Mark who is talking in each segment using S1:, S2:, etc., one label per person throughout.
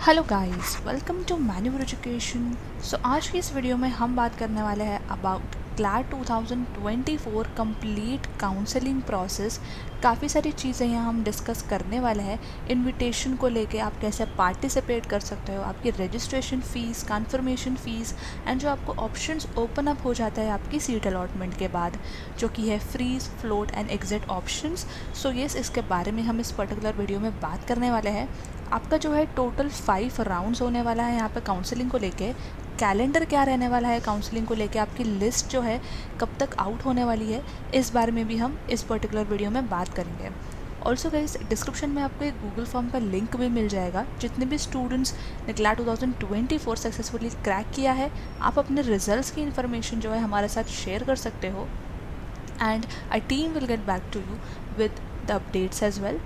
S1: Hello guys, welcome to Maneuver Education. आज की इस वीडियो में हम बात करने वाले हैं about CLAT 2024 complete counselling process. काफ़ी सारी चीज़ें यहाँ हम डिस्कस करने वाले हैं। इनविटेशन को लेके आप कैसे पार्टिसिपेट कर सकते हो, आपकी registration fees, confirmation fees and जो आपको ऑप्शंस ओपन अप हो जाता है आपकी सीट अलॉटमेंट के बाद, जो कि है freeze, float and exit options. Yes, इसके बारे में हम इस पर्टिकुलर वीडियो में बात करने वाले हैं। आपका जो है टोटल 5 राउंड्स होने वाला है यहाँ पे काउंसलिंग को लेके। कैलेंडर क्या रहने वाला है काउंसलिंग को लेके, आपकी लिस्ट जो है कब तक आउट होने वाली है, इस बारे में भी हम इस पर्टिकुलर वीडियो में बात करेंगे। ऑल्सो गाइस, डिस्क्रिप्शन में आपको एक गूगल फॉर्म का लिंक भी मिल जाएगा। जितने भी स्टूडेंट्स ने क्लैट 2024 सक्सेसफुली क्रैक किया है, आप अपने रिजल्ट्स की इन्फॉर्मेशन जो है हमारे साथ शेयर कर सकते हो and our team will get back to you with the updates as well.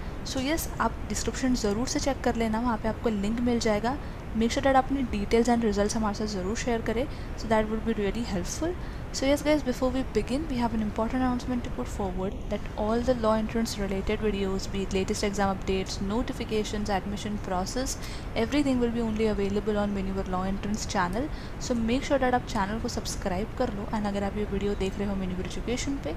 S1: yes, आप डिस्क्रिप्शन ज़रूर से चेक कर लेना, वहाँ पे आपको लिंक मिल जाएगा। मेक श्योर दैट अपनी डिटेल्स एंड रिजल्ट्स हमारे साथ ज़रूर शेयर करें, so that would be really helpful. Yes guys, before we begin, we have an important announcement to put forward that all the law entrance related videos, be it latest exam updates, notifications, admission process, everything will be only available on Maneuver Law Entrance channel. So make sure that आप channel को subscribe कर लो। And अगर आप ये video देख रहे हो Maneuver एजुकेशन पे,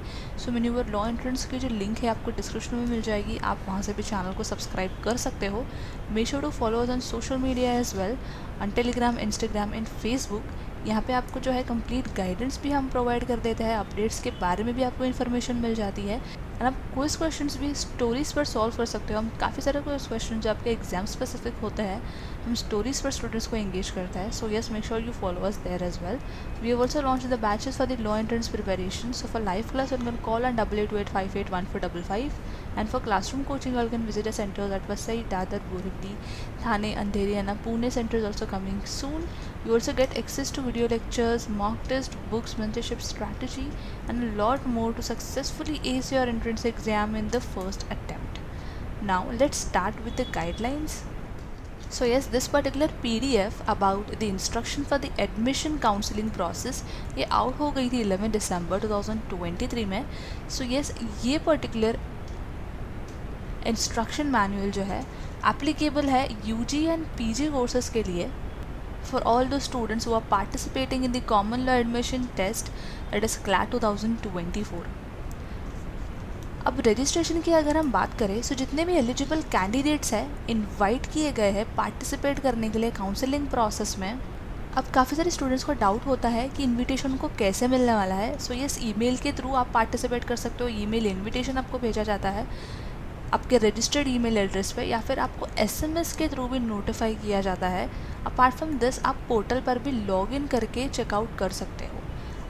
S1: Maneuver Law Entrance की जो लिंक है आपको डिस्क्रिप्शन में मिल जाएगी, आप वहाँ से भी चैनल को सब्सक्राइब कर सकते हो। Make sure to follow us on social media as well, on Telegram, Instagram and Facebook. यहाँ पे आपको जो है कंप्लीट गाइडेंस भी हम प्रोवाइड कर देते हैं, अपडेट्स के बारे में भी आपको इन्फॉर्मेशन मिल जाती है एंड आप क्विज क्वेश्चंस भी स्टोरीज पर सॉल्व कर सकते हो। हम काफ़ी सारे क्विज क्वेश्चन जो आपके एग्जाम स्पेसिफिक होते हैं, हम स्टोरीज पर स्टूडेंट्स को एंगेज करता है। Yes, make sure you follow us there as well. We have also launch the batches for the law entrance preparation. For live class you can call on 8828581455, and for classroom coaching you can visit our centers at Vasai, Dadar, Borivali, Thane, Andheri and our Pune center is also coming soon. You also get access to video lectures, mock test, books, mentorship strategy and a lot more to successfully ace your entrance exam in the first attempt. Now let's start with the guidelines. Yes, this particular PDF about the instruction for the admission counseling process ये out हो गई थी 11 दिसंबर 2023 में. Yes, ये particular instruction manual जो है applicable है UG and PG courses के लिए, for all the students who are participating in the common law admission test, that is CLAT 2024. अब रजिस्ट्रेशन की अगर हम बात करें, जितने भी एलिजिबल कैंडिडेट्स हैं इनवाइट किए गए हैं पार्टिसिपेट करने के लिए काउंसलिंग प्रोसेस में. अब काफ़ी सारे स्टूडेंट्स को डाउट होता है कि इनविटेशन को कैसे मिलने वाला है. यस, ईमेल के थ्रू आप पार्टिसिपेट कर सकते हो. ईमेल इनविटेशन आपको भेजा जाता है आपके रजिस्टर्ड ईमेल एड्रेस पे, या फिर आपको एसएमएस के थ्रू भी नोटिफाई किया जाता है. अपार्ट फ्रॉम दिस, आप पोर्टल पर भी लॉगिन करके चेकआउट कर सकते हो.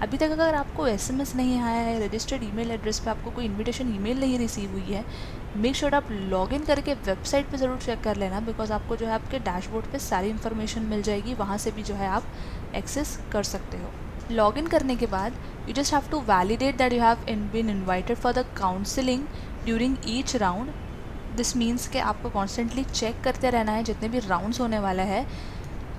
S1: अभी तक अगर आपको एसएमएस नहीं आया है, रजिस्टर्ड ईमेल एड्रेस पे आपको कोई इनविटेशन ईमेल नहीं रिसीव हुई है, मेक श्योर आप लॉगिन करके वेबसाइट पे ज़रूर चेक कर लेना, बिकॉज आपको जो है आपके डैशबोर्ड पे सारी इन्फॉर्मेशन मिल जाएगी, वहाँ से भी जो है आप एक्सेस कर सकते हो. लॉगिन करने के बाद you just have to validate that you have been invited for the counselling during each round. This means कि आपको कॉन्स्टेंटली चेक करते रहना है जितने भी राउंड्स होने वाला है.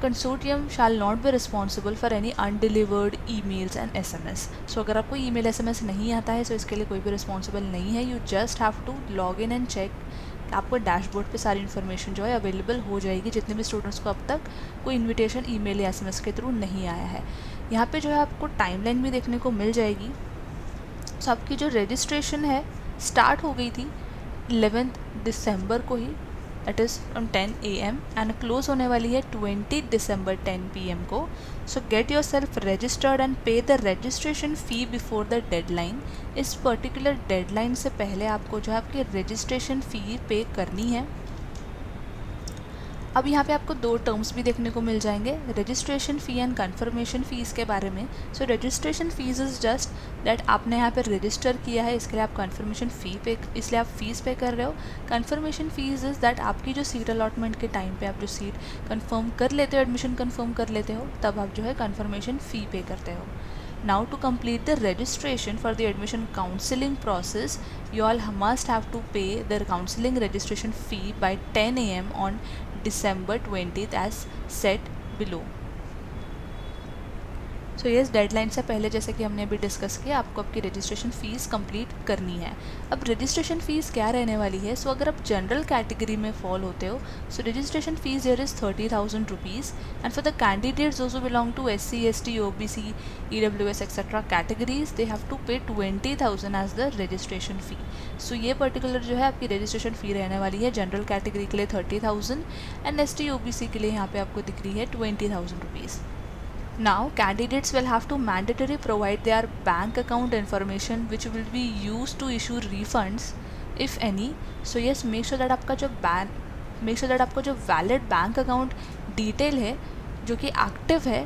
S1: Consortium shall not be responsible for any undelivered emails and SMS. अगर आपको ईमेल एसएमएस नहीं आता है, इसके लिए कोई भी रिस्पॉन्सिबल नहीं है. You just have to log in and check. आपको डैशबोर्ड पे सारी इन्फॉर्मेशन जो है अवेलेबल हो जाएगी, जितने भी स्टूडेंट्स को अब तक कोई इन्विटेशन ईमेल या एसएमएस के थ्रू नहीं आया है. यहाँ पे जो है आपको टाइमलाइन भी देखने को मिल जाएगी. आपकी जो रजिस्ट्रेशन है स्टार्ट हो गई थी 11 दिसंबर को ही, that is from 10 AM and close होने वाली है 20 दिसंबर 10 PM को. Get yourself registered and pay the registration fee before the deadline. इस पर्टिकुलर डेडलाइन से पहले आपको जो है आपकी रजिस्ट्रेशन फ़ी पे करनी है. अब यहाँ पे आपको दो टर्म्स भी देखने को मिल जाएंगे, registration fee and confirmation fees के बारे में. Registration fees is just that आपने यहाँ पे रजिस्टर किया है, इसके लिए आप कन्फर्मेशन फ़ी पे, इसलिए आप फ़ीस पे कर रहे हो. कन्फर्मेशन फ़ीस इज़ दैट आपकी जो सीट अलॉटमेंट के टाइम पे आप जो सीट कन्फर्म कर लेते हो, एडमिशन कन्फर्म कर लेते हो, तब आप जो है कन्फर्मेशन फ़ी पे करते हो. Now to complete the registration for the admission counseling process, you all must have to pay the counseling registration fee by 10 AM on December 20th as set below. सो ये डेडलाइन से पहले जैसे कि हमने अभी डिस्कस किया आपको आपकी रजिस्ट्रेशन फ़ीस कंप्लीट करनी है। अब रजिस्ट्रेशन फ़ीस क्या रहने वाली है? सो अगर आप जनरल कैटेगरी में फॉल होते हो so registration fees here is 30,000 rupees and for the candidates those who belong to SC, ST, OBC, EWS etcetera categories they have to pay 20,000 as the registration fee. So ये particular जो है आपकी registration फ़ी रहने वाली है general category के लिए 30,000 and ST, OBC के लिए यहाँ पे आपको दिख रही है 20,000 rupees. Now, candidates will have to mandatorily provide their bank account information which will be used to issue refunds if any. So yes, make sure that आपका जो valid bank account detail है जो कि active है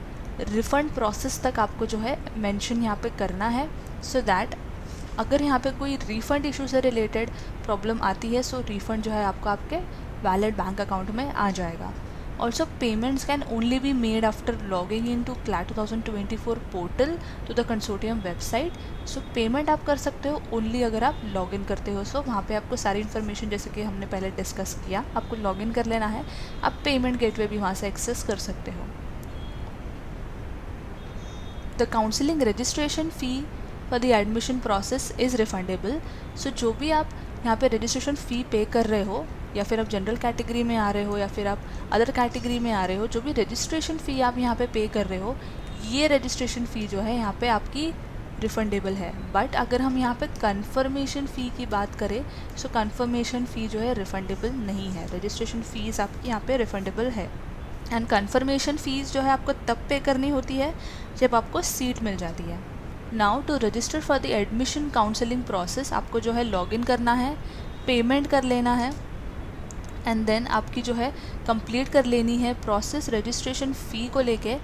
S1: refund process तक आपको जो है mention यहाँ पे करना है, so that अगर यहाँ पे कोई refund issue से related problem आती है so refund जो है आपको आपके valid bank account में आ जाएगा। Also, payments can only be made after logging into CLAT 2024 portal to the consortium website. So, payment आप कर सकते हो only अगर आप login करते हो। So, वहाँ पे आपको सारी information जैसे कि हमने पहले डिस्कस किया आपको login कर लेना है, आप payment gateway भी वहाँ से एक्सेस कर सकते हो। The counseling registration fee for the admission process is refundable. So, जो भी आप यहाँ पे रजिस्ट्रेशन फ़ी पे कर रहे हो या फिर आप जनरल कैटेगरी में आ रहे हो या फिर आप अदर कैटेगरी में आ रहे हो, जो भी रजिस्ट्रेशन फ़ी आप यहाँ पे कर रहे हो ये रजिस्ट्रेशन फ़ी जो है यहाँ पे आपकी रिफंडेबल है। बट अगर हम यहाँ पे कंफर्मेशन फ़ी की बात करें सो कंफर्मेशन फ़ी जो है रिफंडेबल नहीं है। रजिस्ट्रेशन फ़ीस आपकी यहाँ पे रिफंडेबल है एंड कंफर्मेशन फ़ीस जो है आपको तब पे करनी होती है जब आपको सीट मिल जाती है। Now to register for the admission counselling process आपको जो है लॉगिन करना है, पेमेंट कर लेना है एंड देन आपकी जो है कंप्लीट कर लेनी है प्रोसेस। रजिस्ट्रेशन फ़ी को लेके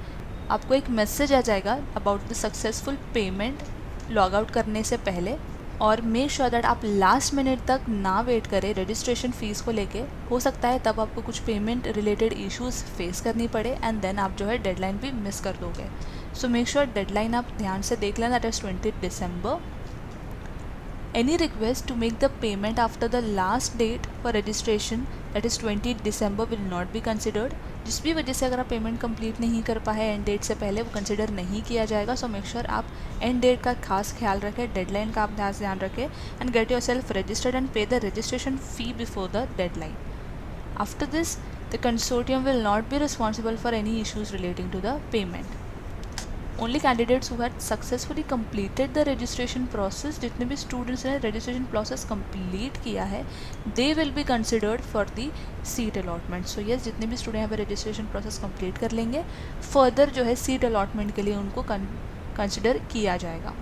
S1: आपको एक मैसेज आ जाएगा about the successful payment log out करने से पहले, और मेक श्योर दैट आप लास्ट मिनट तक ना वेट करें रजिस्ट्रेशन फ़ीस को लेके। हो सकता है तब आपको कुछ पेमेंट रिलेटेड इश्यूज़ फेस करनी पड़े एंड देन आप जो है डेडलाइन भी मिस कर दोगे। सो मेक श्योर डेडलाइन आप ध्यान से देख लेना, that is 20 December. Any request to make the payment after the last date for registration that is 20 December will not be considered. जिस भी वजह से अगर आप पेमेंट कंप्लीट नहीं कर पाए एंड डेट से पहले वो कंसिडर नहीं किया जाएगा। सो मेक श्योर आप एंड डेट का खास ख्याल रखें, डेडलाइन का आप ध्यान रखें and get yourself registered and pay the registration fee before the deadline. After this the consortium will not be responsible for any issues relating to the payment. Only candidates who had successfully completed the registration process, जितने भी students ने registration process complete किया है they will be considered for the seat allotment. So yes, जितने भी student यहाँ पे registration process complete कर लेंगे फर्दर जो है सीट अलॉटमेंट के लिए उनको कंसिडर किया जाएगा।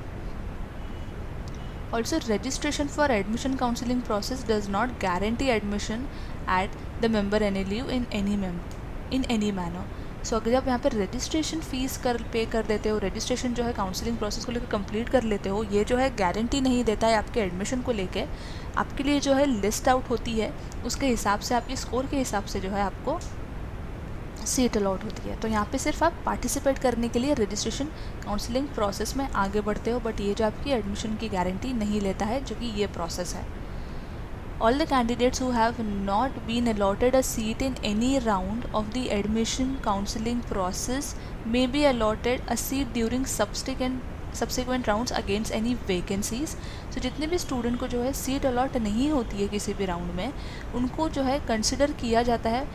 S1: Also registration for admission counselling process does not guarantee admission at the member NLU in any manner. So अगर आप यहाँ पर रजिस्ट्रेशन फ़ीस पे कर देते हो, रजिस्ट्रेशन जो है काउंसलिंग प्रोसेस को लेकर कंप्लीट कर लेते हो, ये जो है गारंटी नहीं देता है आपके एडमिशन को लेके। आपके लिए जो है लिस्ट आउट होती है उसके हिसाब से, आपके स्कोर के हिसाब से जो है आपको सीट अलॉट होती है। तो यहाँ पे सिर्फ आप पार्टिसिपेट करने के लिए रजिस्ट्रेशन काउंसलिंग प्रोसेस में आगे बढ़ते हो, बट ये जो आपकी एडमिशन की गारंटी नहीं लेता है जो कि ये प्रोसेस है। All the candidates who have not been allotted a seat in any round of the admission counseling process may be allotted a seat during subsequent rounds against any vacancies. So जितने भी student को जो है seat allot नहीं होती है किसी भी राउंड में, उनको जो है कंसिडर किया जाता है,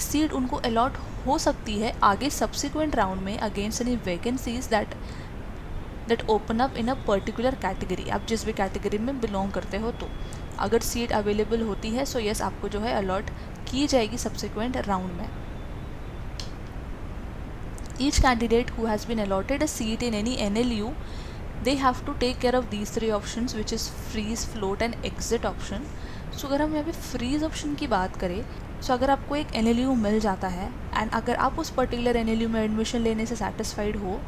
S1: सीट उनको अलॉट हो सकती है आगे सब्सिक्वेंट राउंड में against any vacancies that open up in a particular category. आप जिस भी कैटेगरी में बिलोंग करते हो तो अगर सीट अवेलेबल होती है सो यस आपको जो है अलॉट की जाएगी सब्सिक्वेंट राउंड में। Each candidate who has been allotted a seat in any NLU they have to take care of these three options which is freeze, float and exit option. सो अगर हम यहाँ पे फ्रीज ऑप्शन की बात करें सो अगर आपको एक NLU मिल जाता है एंड अगर आप उस पर्टिकुलर NLU में एडमिशन लेने से सेटिस्फाइड हो,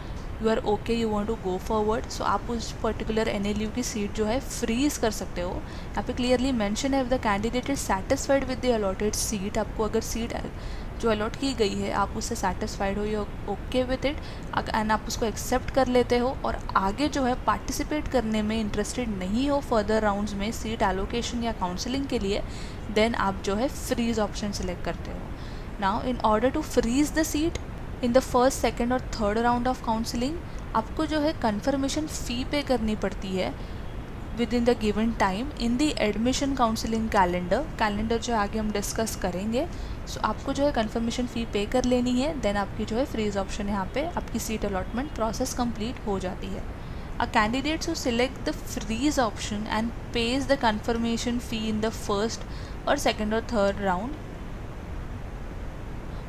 S1: you are okay, you want to go forward, so आप उस पर्टिकुलर NLU की सीट जो है फ्रीज कर सकते हो। यहाँ पे क्लियरली मेंशन है if the candidate is satisfied with the allotted seat. आपको अगर सीट जो अलॉट की गई है आप उससे सेटिस्फाइड हो, you okay with it and आप उसको एक्सेप्ट कर लेते हो और आगे जो है पार्टिसिपेट करने में इंटरेस्टेड नहीं हो फर्दर राउंड्स में सीट एलोकेशन या काउंसलिंग के लिए, देन आप जो है फ्रीज ऑप्शन सेलेक्ट करते हो। Now in order to freeze the seat in the first, second और थर्ड राउंड ऑफ काउंसलिंग आपको जो है कन्फर्मेशन फ़ी पे करनी पड़ती है within the given time in the admission counselling calendar जो आगे हम डिस्कस करेंगे। सो आपको जो है कन्फर्मेशन फ़ी पे कर लेनी है, देन आपकी जो है फ्रीज ऑप्शन यहाँ पे आपकी सीट अलॉटमेंट प्रोसेस कंप्लीट हो जाती है। A candidate who select the freeze option and pays the confirmation fee in the first or second or third round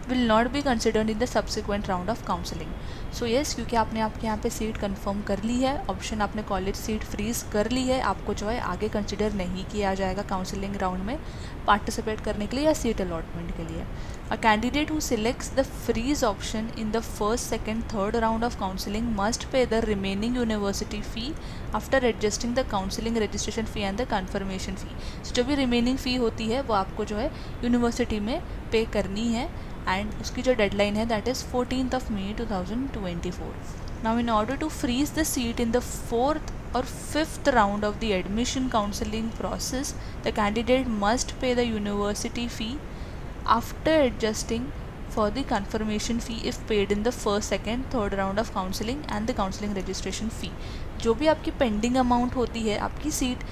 S1: will not be considered in the subsequent round of counseling. So yes, क्योंकि आपने आपके यहाँ पे seat confirm कर ली है, option आपने college seat freeze कर ली है, आपको जो है आगे कंसिडर नहीं किया जाएगा काउंसलिंग राउंड में पार्टिसिपेट करने के लिए या सीट अलॉटमेंट के लिए। A candidate who selects the freeze option in the first, second, third round of counseling must pay the remaining university fee after adjusting the counseling registration fee and the confirmation fee. So जो भी remaining fee होती है वो आपको जो है university में पे करनी है एंड उसकी जो डेडलाइन है that is 14th May 2024. Now in order to freeze the seat in the fourth or fifth round of the admission counseling process, the candidate must pay the university fee after adjusting for the confirmation fee if paid in the first, second, third round of counseling and the counseling registration fee. जो भी आपकी pending amount होती है आपकी seat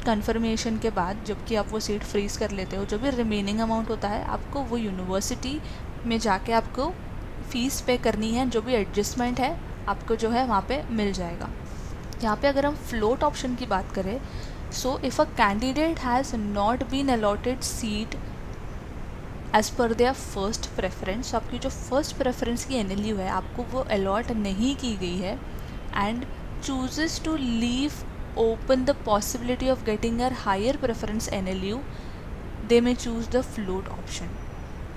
S1: conformation के बाद, जबकि आप वो सीट फ्रीज कर लेते हो, जो भी रिमेनिंग अमाउंट होता है आपको वो यूनिवर्सिटी में जाके आपको फ़ीस पे करनी है, जो भी एडजस्टमेंट है आपको जो है वहाँ पे मिल जाएगा। यहाँ पे अगर हम फ्लोट ऑप्शन की बात करें, so if a candidate has not been allotted seat as per their first preference, आपकी जो फर्स्ट प्रेफरेंस की NLU है आपको वो अलॉट नहीं की गई है and chooses to leave open the possibility of getting a higher preference NLU, they may choose the float option.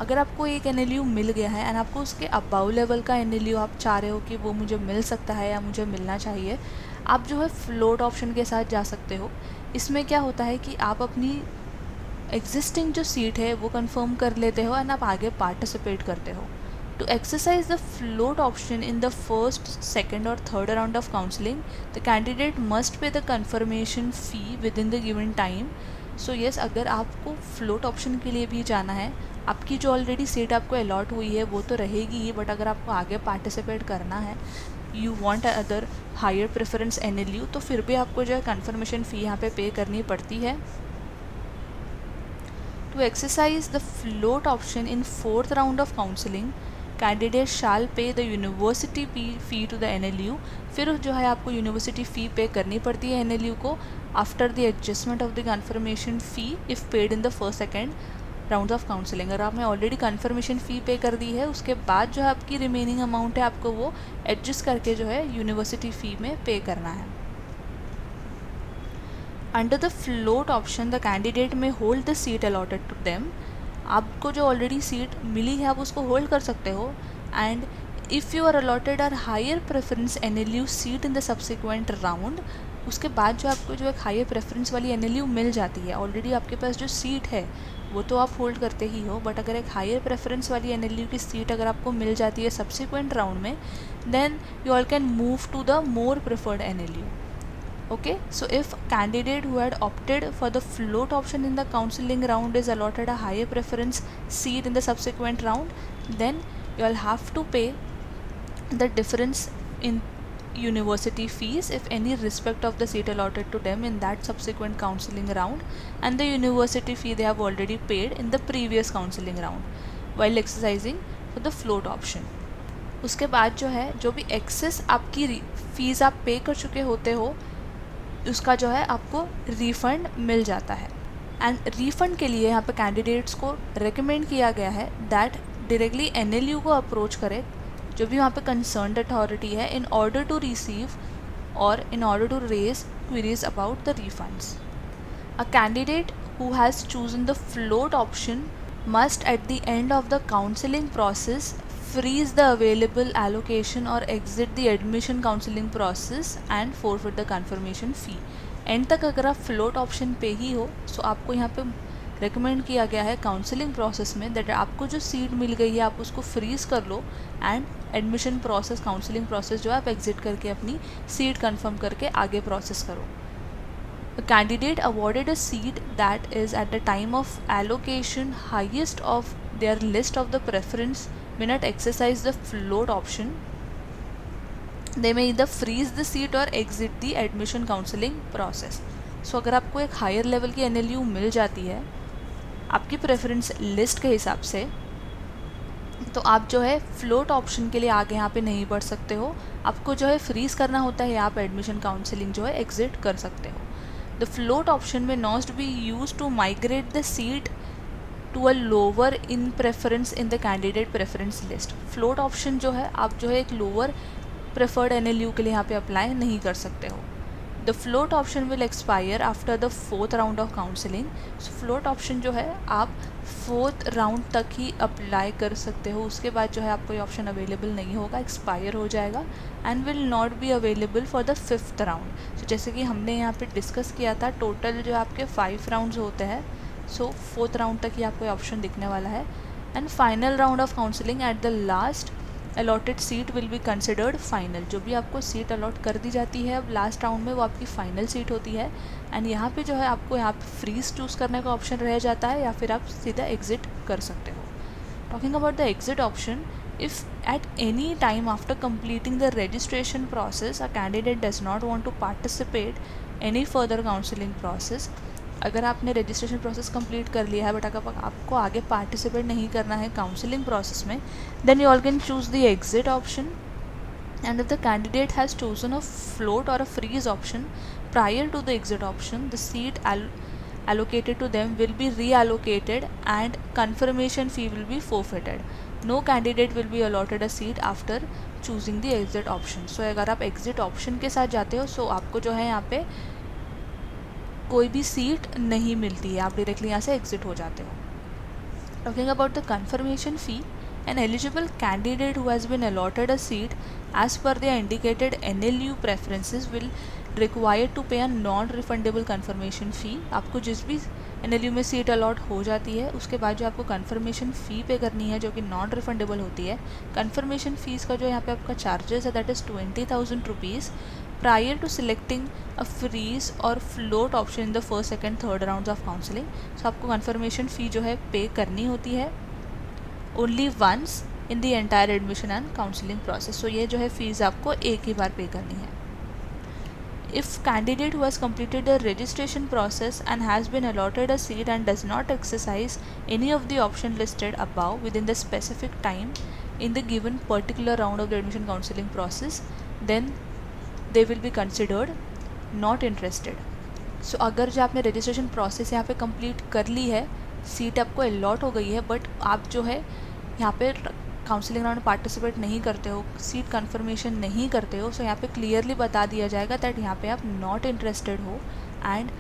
S1: अगर आपको एक NLU मिल गया है एंड आपको उसके अबाउ लेवल का NLU आप चाह रहे हो कि वो मुझे मिल सकता है या मुझे मिलना चाहिए, आप जो है फ्लोट ऑप्शन के साथ जा सकते हो। इसमें क्या होता है कि आप अपनी एग्जिस्टिंग जो सीट है वो कंफर्म कर लेते हो एंड आप आगे पार्टिसिपेट करते हो। To exercise the float option in the first, second or third round of counseling, the candidate must pay the confirmation fee within the given time. So yes, अगर आपको float option के लिए भी जाना है, आपकी जो ऑलरेडी सीट आपको अलॉट हुई है वो तो रहेगी ही, बट अगर आपको आगे पार्टिसिपेट करना है, you want other higher preference NLU, तो फिर भी आपको जो है कन्फर्मेशन फ़ी यहाँ पे करनी पड़ती है। To exercise the float option in fourth round of counseling, candidate shall pay the university fee to the NLU, फिर जो है आपको यूनिवर्सिटी फ़ी पे करनी पड़ती है NLU को after the adjustment of the confirmation fee if paid in the first, second round of counselling. अगर आपने ऑलरेडी कन्फर्मेशन फ़ी पे कर दी है, उसके बाद जो है आपकी रिमेनिंग अमाउंट है आपको वो एडजस्ट करके जो है यूनिवर्सिटी फ़ी में पे करना है। Under the float option the candidate may hold the seat allotted to them, आपको जो ऑलरेडी सीट मिली है आप उसको होल्ड कर सकते हो and if you are allotted are higher preference NLU seat in the subsequent round, उसके बाद जो आपको जो एक हायर प्रेफरेंस वाली NLU मिल जाती है, ऑलरेडी आपके पास जो सीट है वो तो आप होल्ड करते ही हो, बट अगर एक हायर प्रेफरेंस वाली NLU की सीट अगर आपको मिल जाती है सब्सिक्वेंट राउंड में, then you all can move to the more preferred NLU. Okay, so if candidate who had opted for the float option in the counseling round is allotted a higher preference seat in the subsequent round, then you will have to pay the difference in university fees if any respect of the seat allotted to them in that subsequent counseling round and the university fee they have already paid in the previous counseling round while exercising for the float option. उसके बाद जो है जो भी access आपकी fees आप पे कर चुके होते हो उसका जो है आपको रिफ़ंड मिल जाता है एंड रिफ़ंड के लिए यहाँ पे कैंडिडेट्स को रेकमेंड किया गया है दैट डायरेक्टली NLU को अप्रोच करे, जो भी वहाँ पे कंसर्न्ड अथॉरिटी है, इन ऑर्डर टू रिसीव और in order to raise queries about the refunds. A candidate who has chosen the float option must at the end of the counseling process freeze the available allocation or exit the admission counseling process and forfeit the confirmation fee. And तक अगर आप float option पे ही हो सो आपको यहाँ पे recommend किया गया है काउंसलिंग प्रोसेस में दैट आपको जो सीट मिल गई है आप उसको फ्रीज कर लो and admission process, counselling process जो है आप एग्जिट करके अपनी सीट कंफर्म करके आगे प्रोसेस करो. A candidate awarded a seat that is at the time of allocation highest of their list of the preference may not exercise the float option, they may either freeze the seat or exit the admission counseling process. So अगर आपको एक higher level की NLU मिल जाती है आपकी preference list के हिसाब से, तो आप जो है फ्लोट ऑप्शन के लिए आगे यहाँ पे नहीं बढ़ सकते हो, आपको जो है फ्रीज करना होता है, आप एडमिशन काउंसलिंग जो है एग्जिट कर सकते हो. The float option may not be use to migrate the seat to a lower in preference in the candidate preference list. Float option जो है आप जो है एक लोअर प्रेफर्ड NLU के लिए यहाँ पे अप्लाई नहीं कर सकते हो. The float option will expire after the 4th round of counselling. So float option जो है आप 4th राउंड तक ही अप्लाई कर सकते हो, उसके बाद जो है आपको ये ऑप्शन अवेलेबल नहीं होगा, एक्सपायर हो जाएगा and will not be available for the 5th round. So जैसे कि हमने यहाँ पे डिस्कस किया था, टोटल जो आपके 5 राउंड्स होते हैं, सो 4th राउंड तक ही आपको ये ऑप्शन दिखने वाला है. And final round of counselling at the last allotted seat will be considered final. जो भी आपको सीट अलॉट कर दी जाती है अब लास्ट राउंड में वो आपकी फाइनल सीट होती है. एंड यहाँ पे जो है आपको यहाँ पे फ्रीज चूज़ करने का ऑप्शन रह जाता है या फिर आप सीधा एग्जिट कर सकते हो. Talking about the exit option, if at any time after completing the registration process a candidate does not want to participate any further counselling process, अगर आपने रजिस्ट्रेशन प्रोसेस कंप्लीट कर लिया है बट अगर आपको आगे पार्टिसिपेट नहीं करना है काउंसलिंग प्रोसेस में, then you all can choose the exit option. And if the candidate has chosen a float or a freeze option prior to the exit option, the seat allocated to them will be reallocated and confirmation fee will be forfeited. No candidate will be allotted a seat after choosing the exit option. So अगर आप exit option के साथ जाते हो so आपको जो है यहाँ पे कोई भी सीट नहीं मिलती है, आप डायरेक्टली यहाँ से एग्जिट हो जाते हो. Talking about the confirmation fee, an eligible candidate who has been allotted a seat as per the indicated NLU preferences will required to pay a non refundable confirmation fee. आपको जिस भी NLU में seat allot हो जाती है उसके बाद जो आपको कन्फर्मेशन फ़ी पे करनी है जो कि नॉन रिफंडेबल होती है. कन्फर्मेशन फ़ीस का जो यहाँ पे आपका चार्जेस है that is 20,000 rupees prior to selecting a freeze और float option in the first, second, third rounds of counseling. So आपको confirmation fee जो है पे करनी होती है only once in the entire admission and counseling process. So ये जो है fees आपको एक ही बार पे करनी है. If candidate who has completed the registration process and has been allotted a seat and does not exercise any of the option listed above within the specific time in the given particular round of the admission counseling process, then they will be considered not interested. So अगर जो आपने registration process यहाँ पे complete कर ली है, seat आपको allot हो गई है बट आप जो है यहाँ पे काउंसलिंग राउंड पार्टिसिपेट नहीं करते हो, सीट कन्फर्मेशन नहीं करते हो, सो यहाँ पे क्लियरली बता दिया जाएगा दैट यहाँ पे आप नॉट इंटरेस्टेड हो and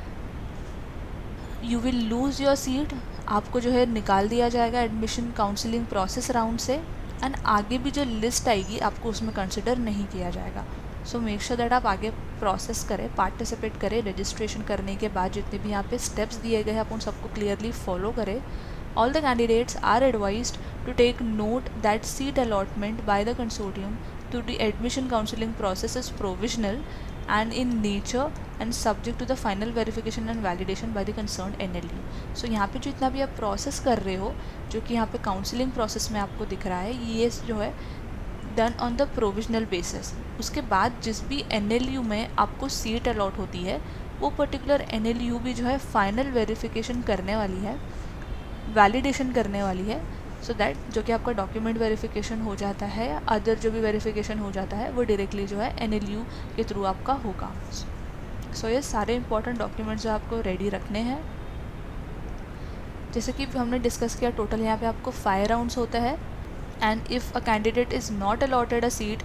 S1: you will lose your seat. आपको जो है निकाल दिया जाएगा एडमिशन काउंसलिंग प्रोसेस राउंड से एंड आगे भी जो लिस्ट आएगी आपको उसमें कंसिडर नहीं किया जाएगा. सो मेक श्योर दैट आप आगे प्रोसेस करें, पार्टिसिपेट करें. रजिस्ट्रेशन करने के बाद जितने भी यहाँ पे स्टेप्स दिए गए हैं आप उन सबको क्लियरली फॉलो करें. All the candidates are advised to take note that seat allotment by the consortium to the admission counselling process is provisional and in nature and subject to the final verification and validation by the concerned NLU. So यहाँ पे जितना भी आप process कर रहे हो जो कि यहाँ पे काउंसलिंग प्रोसेस में आपको दिख रहा है ये जो है done on the provisional basis. उसके बाद जिस भी NLU में आपको सीट अलॉट होती है वो पर्टिकुलर NLU भी जो है फाइनल वेरिफिकेशन करने वाली है, वैलिडेशन करने वाली है, सो दैट जो कि आपका डॉक्यूमेंट वेरिफिकेशन हो जाता है, अदर जो भी वेरिफिकेशन हो जाता है वो डायरेक्टली जो है NLU के थ्रू आपका होगा. सो ये सारे इंपॉर्टेंट डॉक्यूमेंट्स जो आपको रेडी रखने हैं. जैसे कि हमने डिस्कस किया टोटल यहाँ पे आपको 5 राउंड्स होता है and if a candidate is not allotted a seat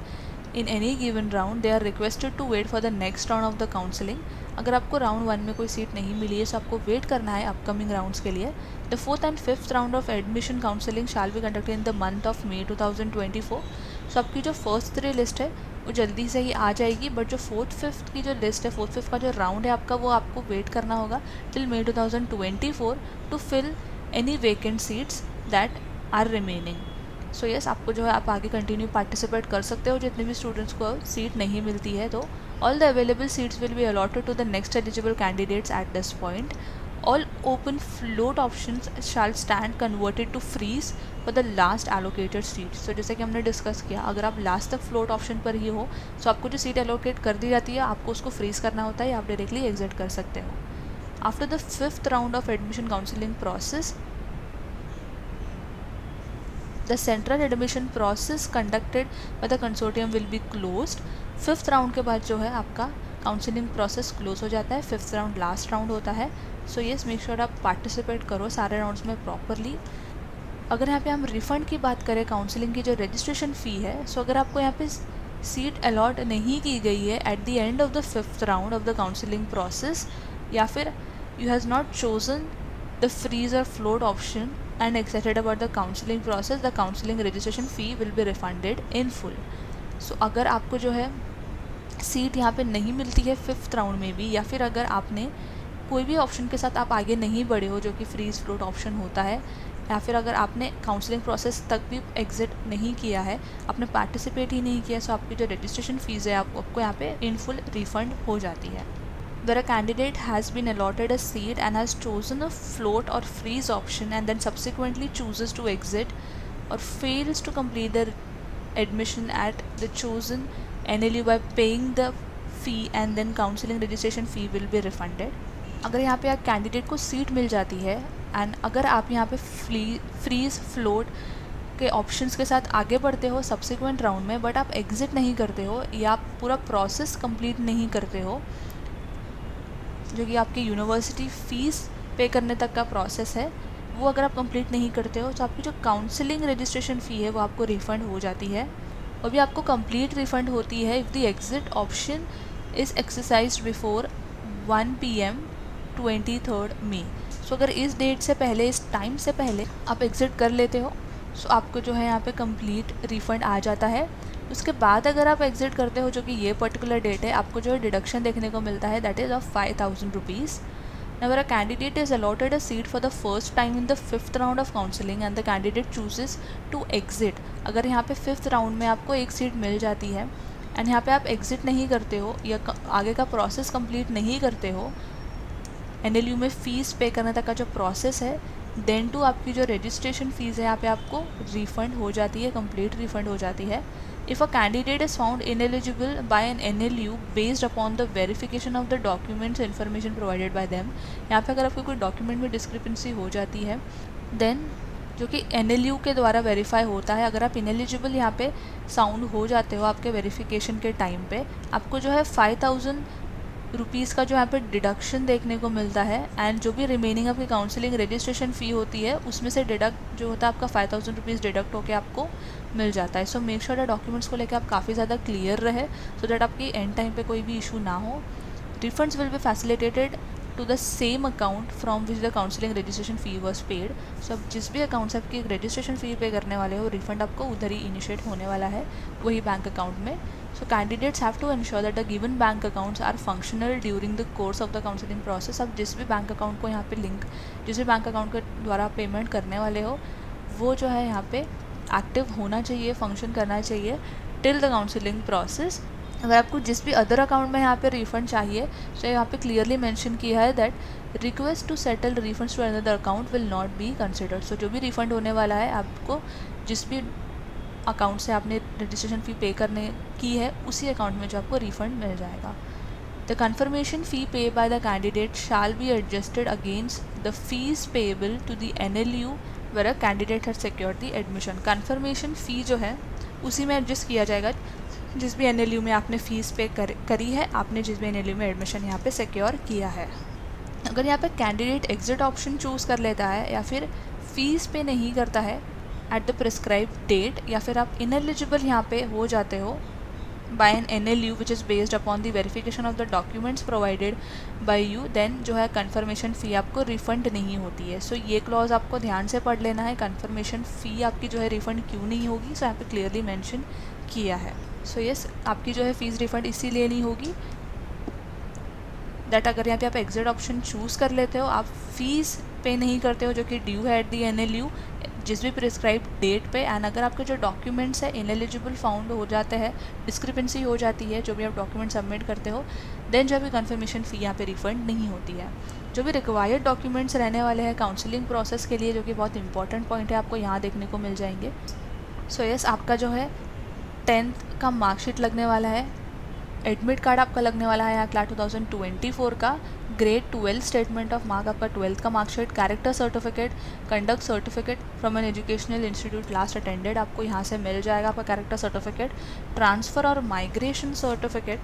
S1: in any given round they are requested to wait for the next round of the counseling. अगर आपको राउंड 1 में कोई सीट नहीं मिली है तो आपको वेट करना है अपकमिंग राउंड्स के लिए. The 4th and 5th round of admission counselling shall be conducted in the month of May 2024. सो आपकी जो फर्स्ट 3 लिस्ट है वो जल्दी से ही आ जाएगी बट जो 4th 5th की जो लिस्ट है, 4th 5th का जो राउंड है आपका वो आपको वेट करना होगा till May 2024 to fill any vacant seats that are remaining. So yes आपको जो है आप आगे कंटिन्यू पार्टिसिपेट कर सकते हो जितने भी स्टूडेंट्स को सीट नहीं मिलती है. तो all the available seats will be allotted to the next eligible candidates at this point. All open float options shall stand converted to freeze for the last allocated seat. So जैसे कि हमने discuss किया, अगर आप last तक float option पर ही हो तो आपको जो सीट एलोकेट कर दी जाती है आपको उसको फ्रीज करना होता है या आप डायरेक्टली एग्जिट कर सकते हो। After the 5th round of admission counselling process, the central admission process conducted by the consortium will be closed। 5th round के बाद जो है आपका काउंसलिंग प्रोसेस क्लोज हो जाता है। 5th राउंड लास्ट राउंड होता है। सो येस, मेक श्योर आप पार्टिसिपेट करो सारे राउंड्स में प्रॉपरली। अगर यहाँ पे हम रिफ़ंड की बात करें, काउंसलिंग की जो रजिस्ट्रेशन फ़ी है, सो अगर आपको यहाँ पे सीट अलॉट नहीं की गई है at the end of the 5th round of the counselling process, या फिर you has not chosen the freeze or float option and excited about the counseling process, the counseling registration fee will be refunded in full। so अगर आपको जो है seat यहाँ पे नहीं मिलती है 5th राउंड में भी, या फिर अगर आपने कोई भी ऑप्शन के साथ आप आगे नहीं बढ़े हो जो कि फ्रीज फ्लोट ऑप्शन होता है, या फिर अगर आपने काउंसलिंग प्रोसेस तक भी एग्जिट नहीं किया है, आपने पार्टिसिपेट ही नहीं किया, सो आपकी जो रजिस्ट्रेशन फ़ीस है आपको यहाँ पे इन फुल रिफंड हो जाती है। Where a candidate has been allotted a seat and has chosen a float or freeze option and then subsequently chooses to exit or fails to complete the admission at the chosen NLU by paying the fee, and then counseling registration fee will be refunded। अगर यहाँ पे candidate को seat मिल जाती है and अगर आप यहाँ पे फ्रीज फ्लोट के ऑप्शंस के साथ आगे बढ़ते हो सब्सिक्वेंट राउंड में, बट आप एग्जिट नहीं करते हो या आप पूरा प्रोसेस कंप्लीट नहीं करते हो, जो कि आपकी यूनिवर्सिटी फ़ीस पे करने तक का प्रोसेस है, वो अगर आप कंप्लीट नहीं करते हो तो आपकी जो काउंसलिंग रजिस्ट्रेशन फ़ी है वो आपको रिफ़ंड हो जाती है। और भी आपको कंप्लीट रिफ़ंड होती है if the exit option is exercised before 1 PM 23 मई। सो अगर इस डेट से पहले, इस टाइम से पहले आप एग्ज़िट कर लेते हो सो आपको जो है यहाँ पे कंप्लीट रिफ़ंड आ जाता है। उसके बाद अगर आप एग्जिट करते हो, जो कि ये पर्टिकुलर डेट है, आपको जो है डिडक्शन देखने को मिलता है, that is of 5000 rupees. Now a candidate is allotted a seat for the first time in the 5th round of counseling and the candidate chooses to exit। अगर यहाँ पे 5th राउंड में आपको एक सीट मिल जाती है एंड यहाँ पे आप एग्जिट नहीं करते हो या आगे का प्रोसेस कंप्लीट नहीं करते हो, NLU में फ़ीस पे करने तक का जो प्रोसेस है, देन टू आपकी जो रजिस्ट्रेशन फ़ीस है यहाँ पे आपको रिफ़ंड हो जाती है, कंप्लीट रिफ़ंड हो जाती है। If a candidate is found ineligible by an NLU based upon the verification of the documents information provided by them, यहाँ पे अगर आपको कोई डॉक्यूमेंट में डिस्क्रिपेंसी हो जाती है, देन जो कि NLU के द्वारा वेरीफाई होता है, अगर आप इनएलिजिबल यहाँ पे साउंड हो जाते हो आपके वेरिफिकेशन के टाइम पे, आपको जो है 5000 रुपीज़ का जो यहाँ पे डिडक्शन देखने को मिलता है एंड जो भी रिमेनिंग आपकी काउंसलिंग रजिस्ट्रेशन फ़ी होती है उसमें से डिडक्ट जो होता है आपका 5000 रुपीज़ डिडक्ट होकर आपको मिल जाता है। सो मेक श्योर डॉक्यूमेंट्स को लेकर आप काफ़ी ज़्यादा क्लियर रहे सो दैट आपकी एंड टाइम पे कोई भी इशू ना हो। Refunds will be facilitated to the same account from which the counselling registration fee was paid. So अब जिस भी अकाउंट से आपकी रजिस्ट्रेशन फ़ी पे करने वाले हो, रिफंड आपको उधर ही इनिशिएट होने वाला है, वही बैंक अकाउंट में। So candidates have to ensure that the given bank accounts are functional during the course of the counseling process। अब जिस भी बैंक अकाउंट को यहाँ पे लिंक, जिस भी बैंक अकाउंट के द्वारा पेमेंट करने वाले हो, वो जो है यहाँ पे एक्टिव होना चाहिए, फंक्शन करना चाहिए टिल द काउंसलिंग प्रोसेस। अगर आपको जिस भी अदर अकाउंट में यहाँ पे रिफ़ंड चाहिए, तो यहाँ पे क्लियरली मेंशन किया है that request to settle refunds to another account will not be considered. So जो भी रिफ़ंड होने वाला है, आपको जिस भी अकाउंट से आपने रजिस्ट्रेशन फ़ी पे करने की है उसी अकाउंट में जो आपको रिफ़ंड मिल जाएगा। The confirmation fee pay by the candidate shall be adjusted against the fees payable to the NLU where a candidate had secured the admission. Confirmation fee जो है उसी में एडजस्ट किया जाएगा जिस भी NLU में आपने फ़ीस पे करी है, आपने जिस भी NLU में एडमिशन यहाँ पे सिक्योर किया है। अगर यहाँ पे कैंडिडेट एग्जिट ऑप्शन चूज़ कर लेता है या फिर फ़ीस पे नहीं करता है एट द प्रिस्क्राइब डेट, या फिर आप इनएलिजिबल यहाँ पे हो जाते हो by an NLU which is based upon the verification of the documents provided by you, then जो है कन्फर्मेशन फ़ी आपको रिफ़ंड नहीं होती है। सो ये क्लॉज आपको ध्यान से पढ़ लेना है, कन्फर्मेशन फ़ी आपकी जो है रिफ़ंड क्यों नहीं होगी। सो यहाँ पे क्लियरली मेंशन किया है। सो यस, आपकी जो है फ़ीस रिफ़ंड इसीलिए नहीं होगी दैट अगर यहाँ पे आप एग्जिट ऑप्शन चूज़ कर लेते हो, आप फ़ीस पे नहीं करते हो जो कि ड्यू है एट दी NLU, जिस भी प्रिस्क्राइब डेट पे, एंड अगर आपके जो डॉक्यूमेंट्स है इनएलिजिबल फाउंड हो जाते हैं, डिस्क्रिपेंसी हो जाती है जो भी आप डॉक्यूमेंट सबमिट करते हो, देन जो है कन्फर्मेशन फ़ी यहाँ पे रिफंड नहीं होती है। जो भी रिक्वायर्ड डॉक्यूमेंट्स रहने वाले हैं काउंसलिंग प्रोसेस के लिए, जो कि बहुत इंपॉर्टेंट पॉइंट है, आपको यहाँ देखने को मिल जाएंगे। सो यस, आपका जो है 10th का मार्कशीट लगने वाला है, एडमिट कार्ड आपका लगने वाला है यहाँ क्लास 2024 का, ग्रेड 12 स्टेटमेंट ऑफ मार्क आपका 12th का marksheet, character certificate, conduct certificate from an educational institute last attended आपको यहाँ से मिल जाएगा आपका कैरेक्टर सर्टिफिकेट, ट्रांसफ़र और माइग्रेशन सर्टिफिकेट,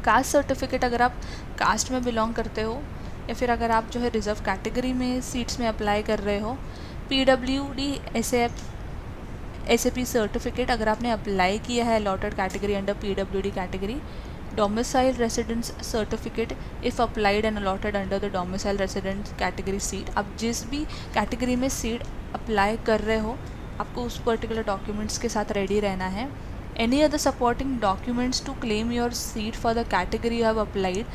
S1: कास्ट सर्टिफिकेट अगर आप कास्ट में बिलोंग करते हो या फिर अगर आप जो है रिजर्व कैटेगरी में सीट्स में अप्लाई कर रहे हो, PWD SAP सर्टिफिकेट अगर आपने अप्लाई किया है allotted category under PWD category, domicile residence certificate if applied and allotted under the domicile residence category seat. आप जिस भी कैटेगरी में सीट अप्लाई कर रहे हो आपको उस पर्टिकुलर डॉक्यूमेंट्स के साथ रेडी रहना है। Any other supporting documents to claim your seat for the category you have applied,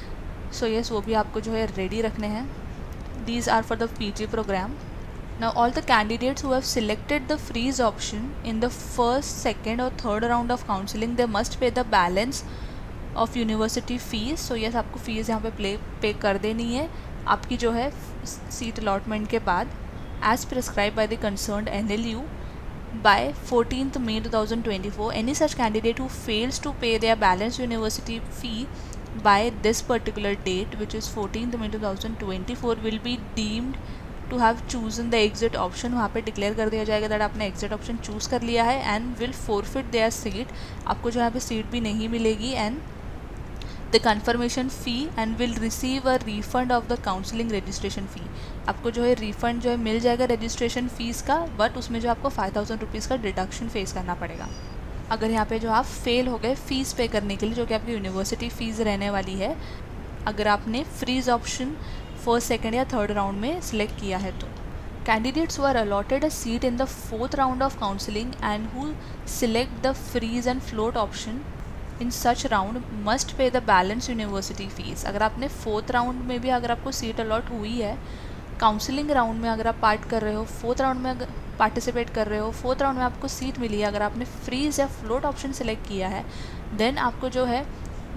S1: so yes वो भी आपको जो है रेडी रखने हैं। These are for the PG programme. Now all the candidates who have selected the freeze option in the first, second or third round of counseling, they must pay the balance of university fees. So yes, आपको fees यहाँ पे पे कर देनी है आपकी जो है सीट अलॉटमेंट के बाद, as prescribed by the concerned NLU by 14th May 2024. Any such candidate who fails to pay their balance university fee by this particular date, which is 14th May 2024, will be deemed to have chosen the exit option. वहाँ पे declare कर दिया जाएगा that आपने exit option choose कर लिया है and will forfeit there seat. आपको जो यहाँ पे सीट भी नहीं मिलेगी and the confirmation fee and will receive a refund of the counselling registration फ़ी। आपको जो है रिफंड जो है मिल जाएगा रजिस्ट्रेशन फ़ीस का, बट उसमें जो आपको 5000 रुपीज़ का डिडक्शन फेस करना पड़ेगा अगर यहाँ पे जो आप फेल हो गए फ़ीस पे करने के लिए, जो कि आपकी यूनिवर्सिटी फ़ीस रहने वाली है अगर आपने फ्रीज ऑप्शन फर्स्ट, सेकेंड या थर्ड राउंड में सिलेक्ट किया है तो। Candidates who are allotted a seat in the 4th round of counselling and who select the freeze and float option in such round must pay the balance university fees. अगर आपने 4th round में भी अगर आपको seat allot हुई है, counselling round में अगर आप पार्ट कर रहे हो, 4th राउंड में अगर पार्टिसिपेट कर रहे हो, 4th राउंड में आपको सीट मिली है, अगर आपने फ्रीज या फ्लोट ऑप्शन सेलेक्ट किया है, देन आपको जो है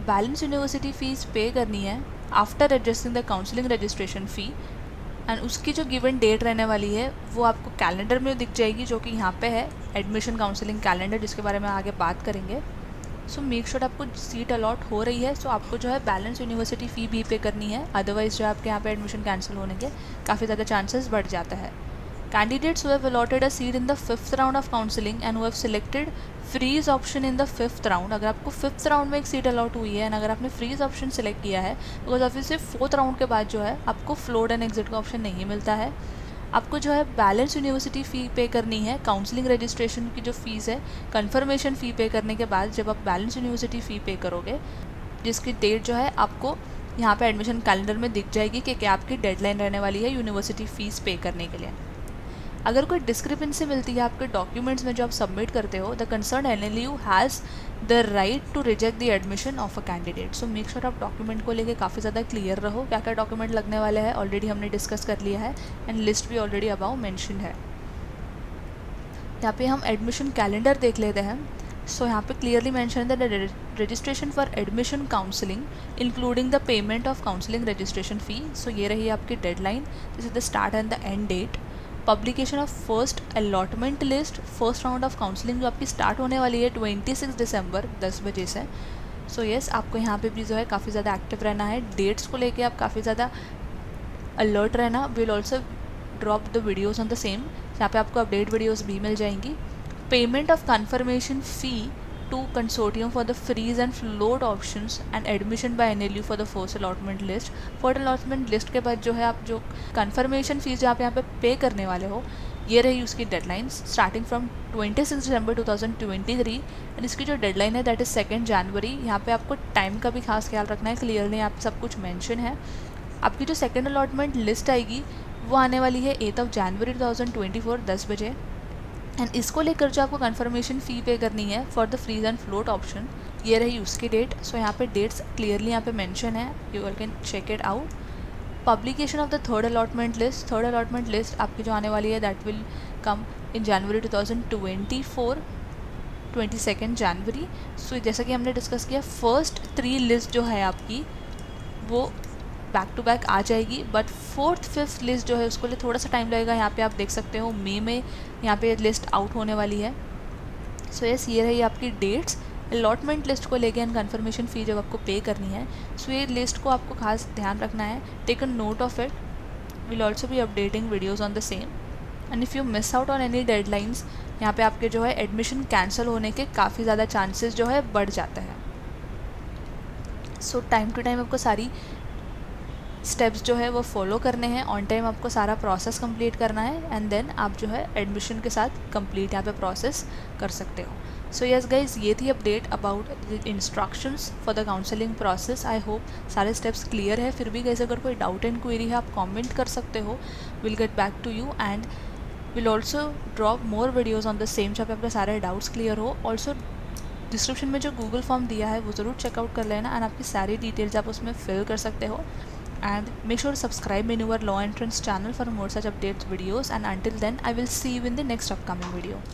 S1: बैलेंस यूनिवर्सिटी फ़ीस पे करनी है after adjusting the counselling registration fee. And उसकी जो गिवन डेट रहने वाली है वो आपको कैलेंडर में दिख जाएगी, जो कि यहाँ पे है एडमिशन काउंसलिंग कैलेंडर, जिसके बारे में आगे बात करेंगे। सो मेक श्योर आपको सीट अलॉट हो रही है, सो आपको जो है बैलेंस यूनिवर्सिटी फ़ी भी पे करनी है, अदरवाइज़ जो है आपके यहाँ पे एडमिशन कैंसिल होने के काफ़ी ज़्यादा चांसेस बढ़ जाता है। Candidates who have allotted a seat in the 5th round of counseling and who have selected freeze option in the 5th round, अगर आपको 5th राउंड में एक सीट अलॉट हुई है एंड अगर आपने फ्रीज ऑप्शन सेलेक्ट किया है, बिकॉज ऑब्वियसली 4th राउंड के बाद जो है आपको फ्लोट एंड एग्जिट का ऑप्शन नहीं मिलता है। आपको जो है बैलेंस यूनिवर्सिटी फ़ी पे करनी है, काउंसलिंग रजिस्ट्रेशन की जो फ़ीस है, कन्फर्मेशन फ़ी पे करने के बाद जब आप बैलेंस यूनिवर्सिटी फ़ी पे करोगे, जिसकी डेट जो है आपको यहाँ पे एडमिशन कैलेंडर में दिख जाएगी कि क्या आपकी डेडलाइन रहने वाली है यूनिवर्सिटी फ़ीस पे करने के लिए। अगर कोई डिस्क्रिपेंसी मिलती है आपके डॉक्यूमेंट्स में जो आप सबमिट करते हो, the concern NLU has the right to reject the admission of a candidate. So make sure आप डॉक्यूमेंट को लेके काफ़ी ज़्यादा क्लियर रहो, क्या क्या डॉक्यूमेंट लगने वाले हैं ऑलरेडी हमने डिस्कस कर लिया है एंड लिस्ट भी ऑलरेडी अबाउ मेंशन है। यहाँ पे हम एडमिशन कैलेंडर देख लेते हैं। सो यहाँ पे क्लियरली मेंशन है the registration for admission counselling including the payment of counselling registration fee. So ये रही आपकी deadline, this is the start and the end date. Publication of first allotment list, first round of counselling जो आपकी start होने वाली है 26 दिसंबर 10 बजे से। सो येस, आपको यहाँ पे भी जो है काफ़ी ज़्यादा एक्टिव रहना है, डेट्स को लेके आप काफ़ी ज़्यादा अलर्ट रहना। Will also drop the videos on the same, यहाँ पे आपको अपडेट वीडियोज़ भी मिल जाएंगी। Payment of confirmation fee to consortium for the freeze and float options and admission by NLU for the first allotment list। First allotment list के बाद जो है आप जो confirmation fees जो आप यहाँ पे पे करने वाले हो, ये रही उसकी deadline starting from 26 December 2023 and इसकी जो डेडलाइन है दैट इज़ 2 जनवरी। यहाँ पे आपको टाइम का भी खास ख्याल रखना है, क्लियरली यहाँ पे सब कुछ मेंशन है। आपकी जो सेकेंड अलॉटमेंट लिस्ट आएगी वो आने वाली है 8 जनवरी 2024 10 बजे एंड इसको लेकर जो आपको कन्फर्मेशन फ़ी पे करनी है for the freeze and float option, ये रही उसकी डेट। सो यहाँ पे डेट्स क्लियरली यहाँ पे मेंशन है, you all can check it out. Publication of the third allotment list आपकी जो आने वाली है दैट विल कम इन जनवरी 2024, 22 जनवरी। सो जैसा कि हमने डिस्कस किया, फर्स्ट 3 लिस्ट जो है आपकी वो बैक टू बैक आ जाएगी, बट 4th 5th लिस्ट जो है उसको लिए थोड़ा सा टाइम लगेगा। यहाँ पे आप देख सकते हो मई में यहाँ पे लिस्ट आउट होने वाली है। सो यस, ये रही आपकी डेट्स। अलॉटमेंट लिस्ट को लेके एंड कन्फर्मेशन फ़ी जब आपको पे करनी है, सो ये लिस्ट को आपको खास ध्यान रखना है, take a note of it. Will also be updating videos on the same, and if you miss out on any deadlines, यहाँ पे आपके जो है एडमिशन कैंसिल होने के काफ़ी ज़्यादा चांसेस जो है बढ़ जाते हैं। सो टाइम टू टाइम आपको सारी स्टेप्स जो है वो फॉलो करने हैं, ऑन टाइम आपको सारा प्रोसेस कंप्लीट करना है, एंड देन आप जो है एडमिशन के साथ कंप्लीट यहाँ पे प्रोसेस कर सकते हो। सो यस गाइज, ये थी update about the instructions for the counselling process. I hope सारे स्टेप्स क्लियर है। फिर भी गाइज अगर कोई डाउट एंड क्वेरी है आप कमेंट कर सकते हो, will get back to you, and will also drop more videos on the same जहाँ पे आपके सारे डाउट्स क्लियर हो। ऑल्सो डिस्क्रिप्शन में जो गूगल फॉर्म दिया है वो ज़रूर चेकआउट कर लेना, एंड आपकी सारी डिटेल्स आप उसमें फिल कर सकते हो। And make sure to subscribe in our Law Entrance channel for more such updates videos, and until then I will see you in the next upcoming video.